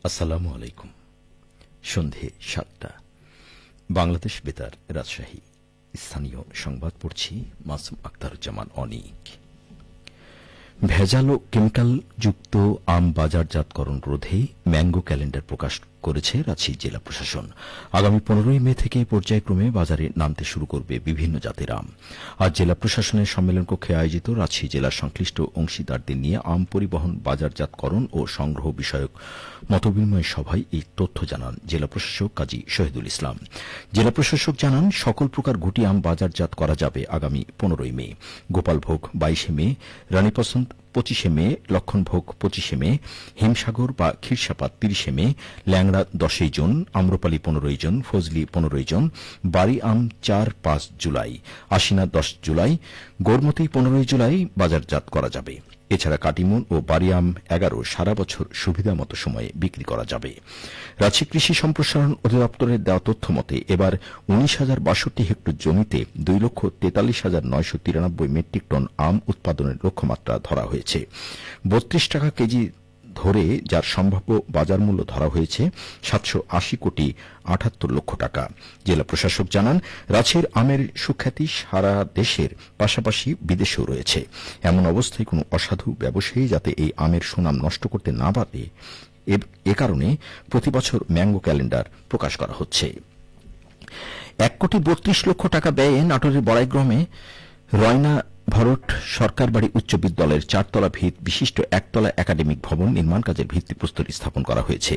আসসালামু আলাইকুম। সন্ধে ৭টা, বাংলাদেশ বেতার, রাজশাহী। স্থানীয় সংবাদ পড়ছি মাসুম আখতারুজ্জামান অনিক। ভেজাল ও কেমিক্যালযুক্ত আম বাজারজাতকরণ রোধে ম্যাঙ্গো ক্যালেন্ডার প্রকাশ করেছে রাজশাহী জেলা প্রশাসন। আগামী 15ই মে থেকে পর্যায়ক্রমে বাজারে নামতে শুরু করবে বিভিন্ন জাতের আম। আজ জেলা প্রশাসনের সম্মেলন কক্ষে আয়োজিত রাজশাহী জেলার সংশ্লিষ্ট অংশীদারদের নিয়ে আম পরিবহন, বাজারজাতকরণ ও সংগ্রহ বিষয়ক মতবিনিময় সভায় এই তথ্য জানান জেলা প্রশাসক কাজী শহীদুল ইসলাম। জেলা প্রশাসক জানান, সকল প্রকার গুটি আম বাজারজাত করা যাবে আগামী 15ই মে। গোপালভোগ 22শে মে, রানীপসন্দ 25শে মে, লক্ষণভোগ 25শে মে, হিমসাগর বা ক্ষীরসাপাত 30শে মে, ল্যাংড়া 10ই জুন, আম্রপালি 15ই জুন, ফজলি 15ই জুন, বাড়ি আম 4-5 জুলাই, আশিনা 10 জুলাই, গোরমতি 15ই জুলাই বাজারজাত করা যাবে। এছাড়া কাটিমুন ও বাড়ি আম 11 সারা বছর সুবিধামতো সময়ে বিক্রি করা যাবে। রাজশাহী কৃষি সম্প্রসারণ অধিদপ্তরের দেওয়া তথ্য মতে এবার 19,062 হেক্টর জমিতে 2,43,993 মেট্রিক টন আম উৎপাদনের লক্ষ্যমাত্রা ধরা হয়েছে। 32 টাকা কেজি ধরে যার সম্ভাব্য বাজার মূল্য ধরা হয়েছে 780 কোটি 78 লক্ষ টাকা। জেলা প্রশাসক জানান, রাজশাহীর আমের সুখ্যাতি সারা দেশের পাশাপাশি বিদেশেও রয়েছে। এমন অবস্থায় কোনো অসাধু ব্যবসায়ী যাতে এই আমের সুনাম নষ্ট করতে না পারে, এ কারণে প্রতিবছর ম্যাঙ্গো ক্যালেন্ডার প্রকাশ করা হচ্ছে। 1,32,00,000 টাকা ব্যয়ে নাটোরের বড়াইগ্রামে রয়না ভরট সরকার বাড়ি উচ্চ বিদ্যালয়ের 4তলা ভিত বিশিষ্ট একতলা একাডেমিক ভবন নির্মাণ কাজের ভিত্তিপ্রস্তর স্থাপন করা হয়েছে।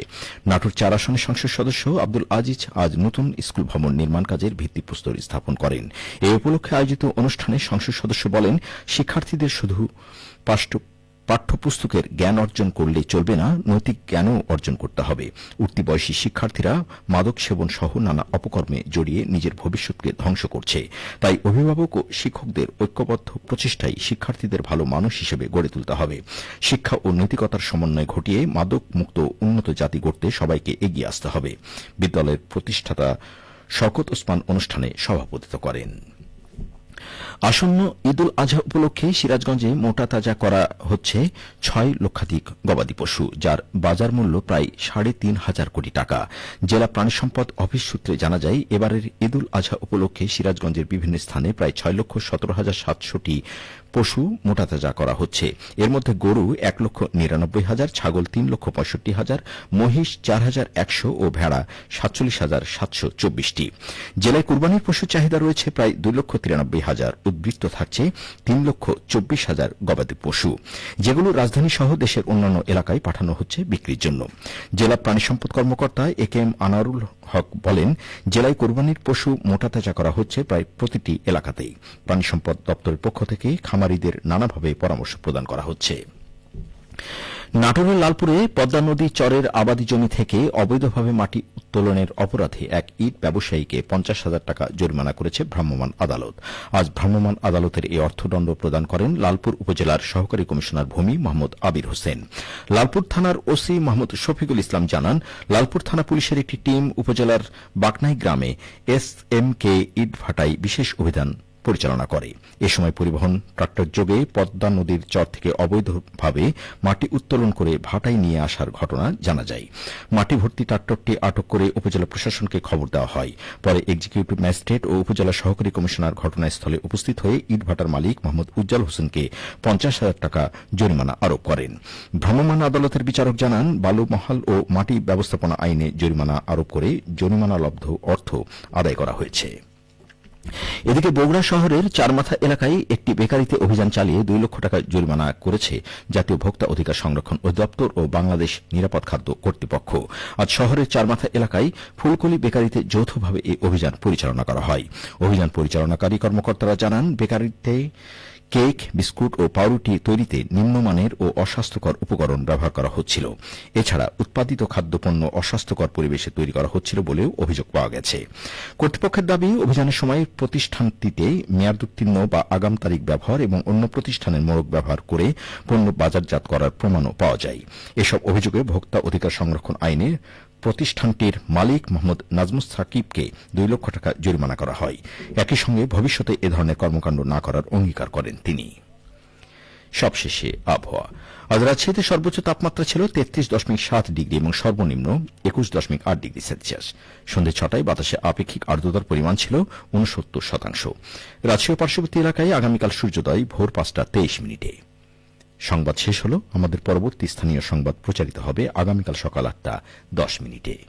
নাটোর 4 আসনের সংসদ সদস্য আব্দুল আজিজ আজ নতুন স্কুল ভবন নির্মাণ কাজের ভিত্তিপ্রস্তর স্থাপন করেন। এই উপলক্ষে আয়োজিত অনুষ্ঠানে সংসদ সদস্য বলেন, শিক্ষার্থীদের শুধু পাঠ্যপুস্তকের জ্ঞান অর্জন করলে চলবে না, নৈতিক জ্ঞানও অর্জন করতে হবে। উঠতি বয়সী শিক্ষার্থীরা মাদক সেবন সহ নানা অপকর্মে জড়িয়ে নিজের ভবিষ্যৎকে ধ্বংস করছে। তাই অভিভাবক ও শিক্ষকদের ঐক্যবদ্ধ প্রচেষ্টায় শিক্ষার্থীদের ভালো মানুষ হিসেবে গড়ে তুলতে হবে। শিক্ষা ও নৈতিকতার সমন্বয় ঘটিয়ে মাদক মুক্ত উন্নত জাতি গড়তে সবাইকে এগিয়ে আসতে হবে। বিদ্যালয়ের প্রতিষ্ঠাতা শওকত ওসমান অনুষ্ঠানে সভাপতিত্ব করেন। আসন্ন ঈদুল আজহা উপলক্ষে সিরাজগঞ্জে মোটা তাজা করা হচ্ছে 6 লক্ষাধিক গবাদি পশু, যার বাজার মূল্য প্রায় 3,500 কোটি টাকা। জেলা প্রাণী সম্পদ অফিস সূত্রে জানা যায়, এবারের ঈদুল আজহা উপলক্ষে সিরাজগঞ্জের বিভিন্ন স্থানে প্রায় 6,17,700টি পশু মোটা তাজা করা হচ্ছে। এর মধ্যে গরু 1,99,000, ছাগল 3,65,000, মহিষ 4,100 ও ভেড়া 47,724টি। জেলায় কুরবানির পশুর চাহিদা রয়েছে প্রায় 2,93,000। উদ্বৃত্ত থাকছে 3,24,000 গবাদি পশু, যেগুলো রাজধানী সহ দেশের অন্যান্য এলাকায় পাঠানো হচ্ছে বিক্রির জন্য। জেলা প্রাণী সম্পদ কর্মকর্তা একেএম আনারুল হক বলেন, জেলায় কোরবানির পশু মোটা তাজা করা হচ্ছে প্রায় প্রতিটি এলাকাতেই। প্রাণী সম্পদ দপ্তরের পক্ষ থেকে খামারিদের নানাভাবে পরামর্শ প্রদান করা হচ্ছে। নাটোরের লালপুরে পদ্মা নদী চরের আবাদি জমি থেকে অবৈধভাবে মাটি উত্তোলনের অপরাধে এক ইট ব্যবসায়ীকে 50,000 টাকা জরিমানা করেছে ভ্রাম্যমাণ আদালত। আজ ভ্রাম্যমাণ আদালতের এই অর্থদণ্ড প্রদান করেন লালপুর উপজেলার সহকারী কমিশনার ভূমি মোহাম্মদ আবির হোসেন। লালপুর থানার ওসি মোহাম্মদ শফিকুল ইসলাম জানান, লালপুর থানা পুলিশের একটি টিম উপজেলার বাকনাই গ্রামে SMK ইট ভাটায় বিশেষ অভিযান পরিচালনা করে। এ সময় পরিবহন ট্রাক্টর যোগে পদ্মা নদীর চর থেকে অবৈধভাবে মাটি উত্তোলন করে ভাটায় নিয়ে আসার ঘটনা জানা যায়। মাটি ভর্তি ট্রাক্টরটি আটক করে উপজেলা প্রশাসনকে খবর দেওয়া হয়। পরে এক্সিকিউটিভ ম্যাজিস্ট্রেট ও উপজেলা সহকারী কমিশনার ঘটনাস্থলে উপস্থিত হয়ে ইট ভাটার মালিক মোহাম্মদ উজ্জ্বল হোসেনকে 50,000 টাকা জরিমানা আরোপ করেন। ভ্রাম্যমাণ আদালতের বিচারক জানান, বালু মহাল ও মাটি ব্যবস্থাপনা আইনে জরিমানা আরোপ করে জরিমানালব্ধ অর্থ আদায় করা হয়েছে। এদিকে বগুড়া শহরের চারমাথা এলাকায় একটি বেকারিতে অভিযান চালিয়ে 2 লক্ষ টাকা জরিমানা করেছে জাতীয় ভোক্তা অধিকার সংরক্ষণ অধিদপ্তর ও বাংলাদেশ নিরাপদ খাদ্য কর্তৃপক্ষ। আজ শহরের চারমাথা এলাকায় ফুলকলি বেকারিতে যৌথভাবে এই অভিযান পরিচালনা করা হয়। অভিযান পরিচালনাকারী কর্মকর্তারা জানান, বেকারিতে কেক, বিস্কুট ও পাউরুটি তৈরিতে নিম্নমানের ও অস্বাস্থ্যকর উপকরণ ব্যবহার করা হচ্ছিল। এছাড়া উৎপাদিত খাদ্যপণ্য অস্বাস্থ্যকর পরিবেশে তৈরি করা হচ্ছিল বলেও অভিযোগ পাওয়া গেছে। কর্তৃপক্ষের দাবি, অভিযানের সময় প্রতিষ্ঠানটিতে মেয়াদোত্তীর্ণ বা আগাম তারিখ ব্যবহার এবং অন্য প্রতিষ্ঠানের মোড়ক ব্যবহার করে পণ্য বাজারজাত করার প্রমাণও পাওয়া যায়। এসব অভিযোগে ভোক্তা অধিকার সংরক্ষণ আইনে প্রতিষ্ঠানটির মালিক মোহাম্মদ নাজমুস সাকিবকে 2 লক্ষ টাকা জরিমানা করা হয়। একই সঙ্গে ভবিষ্যতে এ ধরনের কর্মকাণ্ড না করার অঙ্গীকার করেন তিনি। সবশেষে আবহাওয়া। আজ রাজশাহীতে সর্বোচ্চ তাপমাত্রা ছিল 33.7 ডিগ্রি এবং সর্বনিম্ন 21.8 ডিগ্রি সেলসিয়াস। সন্ধ্যে 6টায় বাতাসে আপেক্ষিক আর্দ্রতার পরিমাণ ছিল 69%। রাজশাহী পার্শ্ববর্তী এলাকায় আগামীকাল সূর্যোদয় ভোর 5:23। সংবাদ শেষ হল। আমাদের পরবর্তী স্থানীয় সংবাদ প্রচারিত হবে আগামীকাল সকাল 8:10।